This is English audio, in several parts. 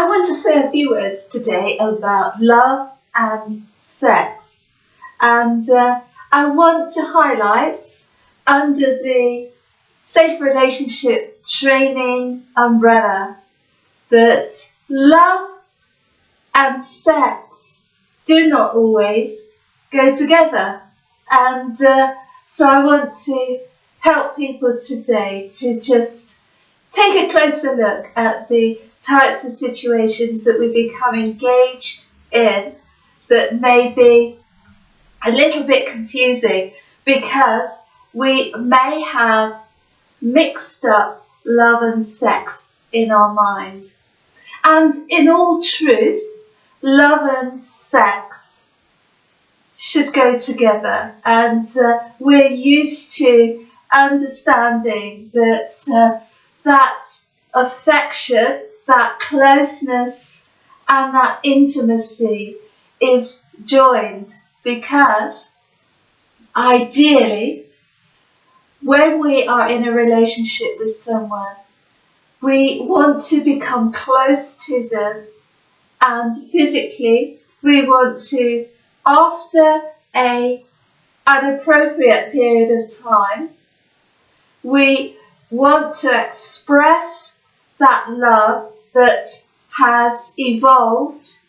I want to say a few words today about love and sex, and I want to highlight under the safe relationship training umbrella that love and sex do not always go together, and so I want to help people today to just take a closer look at the types of situations that we become engaged in that may be a little bit confusing because we may have mixed up love and sex in our mind. And in all truth, love and sex should go together, and we're used to understanding that that affection, that closeness and that intimacy is joined because ideally when we are in a relationship with someone, we want to become close to them, and physically we want to, after an appropriate period of time, we want to express that love that has evolved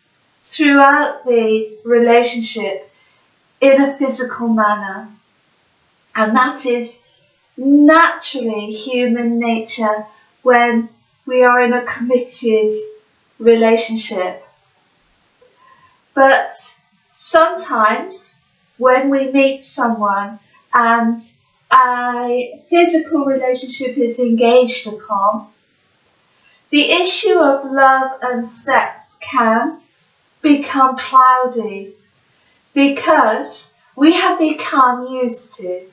throughout the relationship in a physical manner. And that is naturally human nature when we are in a committed relationship. But sometimes when we meet someone and a physical relationship is engaged upon, the issue of love and sex can become cloudy because we have become used to,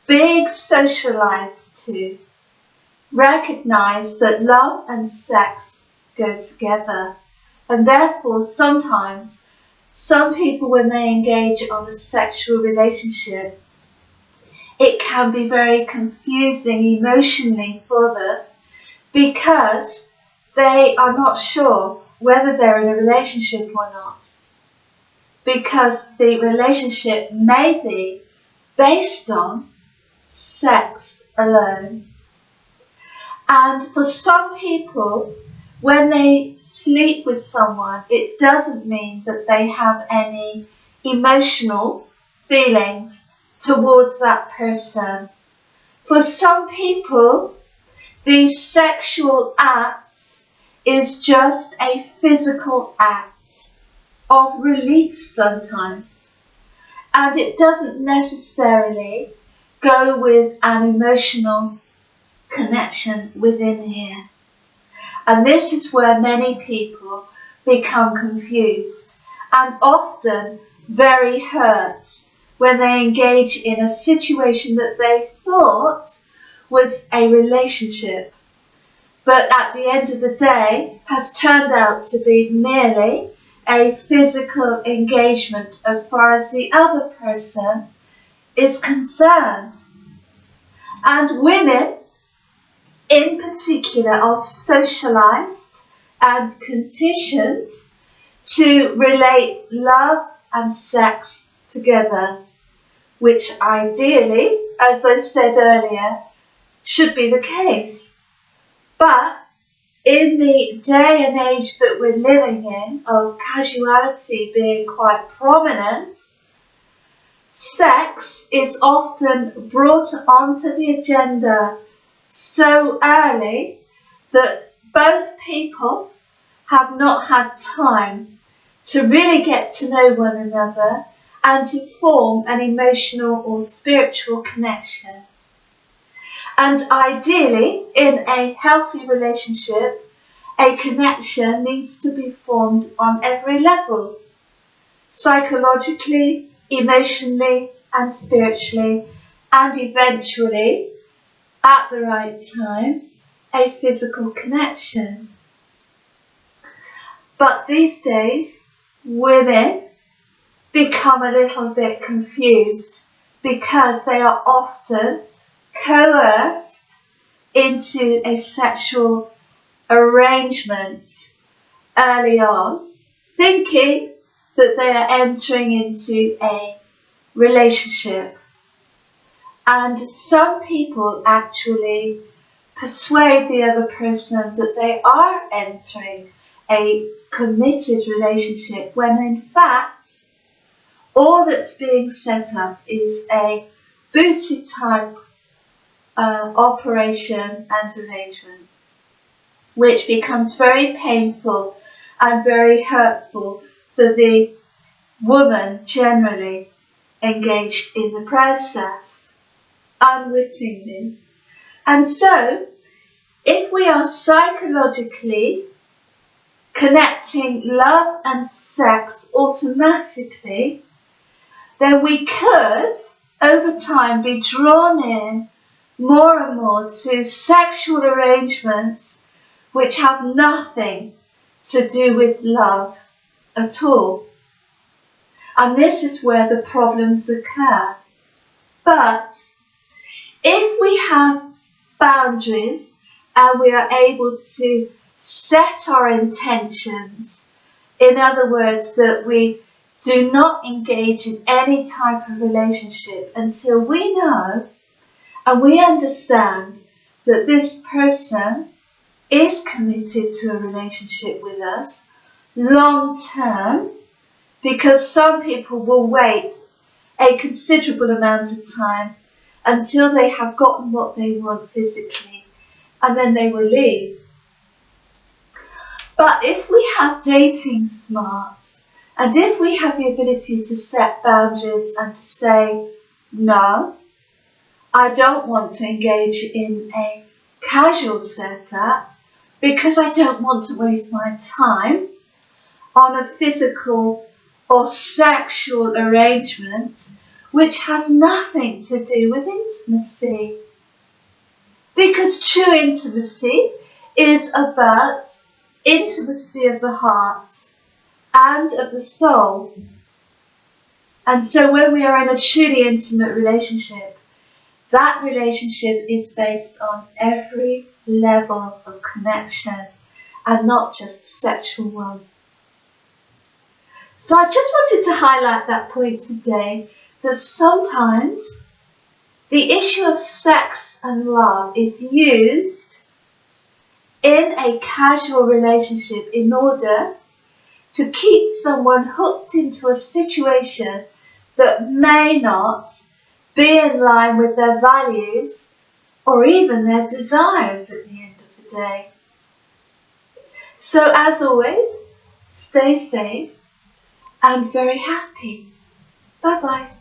being socialized to, recognize that love and sex go together. And therefore sometimes some people, when they engage on a sexual relationship, it can be very confusing emotionally for them because they are not sure whether they're in a relationship or not, because the relationship may be based on sex alone. And for some people, when they sleep with someone, it doesn't mean that they have any emotional feelings towards that person. For some people, the sexual act is just a physical act of release sometimes, and it doesn't necessarily go with an emotional connection within here. And this is where many people become confused and often very hurt when they engage in a situation that they thought was a relationship, but at the end of the day has turned out to be merely a physical engagement as far as the other person is concerned. And women in particular are socialized and conditioned to relate love and sex together, which ideally, as I said earlier, should be the case. But in the day and age that we're living in, of casuality being quite prominent, sex is often brought onto the agenda so early that both people have not had time to really get to know one another and to form an emotional or spiritual connection. And ideally, in a healthy relationship, a connection needs to be formed on every level, psychologically, emotionally and spiritually, and eventually, at the right time, a physical connection. But these days, women become a little bit confused because they are often coerced into a sexual arrangement early on, thinking that they are entering into a relationship. And some people actually persuade the other person that they are entering a committed relationship, when in fact all that's being set up is a booty type operation and arrangement, which becomes very painful and very hurtful for the woman generally engaged in the process, unwittingly. And so, if we are psychologically connecting love and sex automatically, then we could, over time, be drawn in more and more to sexual arrangements which have nothing to do with love at all. And this is where the problems occur. But if we have boundaries and we are able to set our intentions, in other words, that we do not engage in any type of relationship until we know and we understand that this person is committed to a relationship with us long term, because some people will wait a considerable amount of time until they have gotten what they want physically, and then they will leave. But if we have dating smarts, and if we have the ability to set boundaries and to say, no, I don't want to engage in a casual setup because I don't want to waste my time on a physical or sexual arrangement which has nothing to do with intimacy. Because true intimacy is about intimacy of the heart and of the soul. And so when we are in a truly intimate relationship, that relationship is based on every level of connection and not just the sexual one. So I just wanted to highlight that point today, that sometimes the issue of sex and love is used in a casual relationship in order to keep someone hooked into a situation that may not be in line with their values or even their desires at the end of the day. So as always, stay safe and very happy. Bye bye.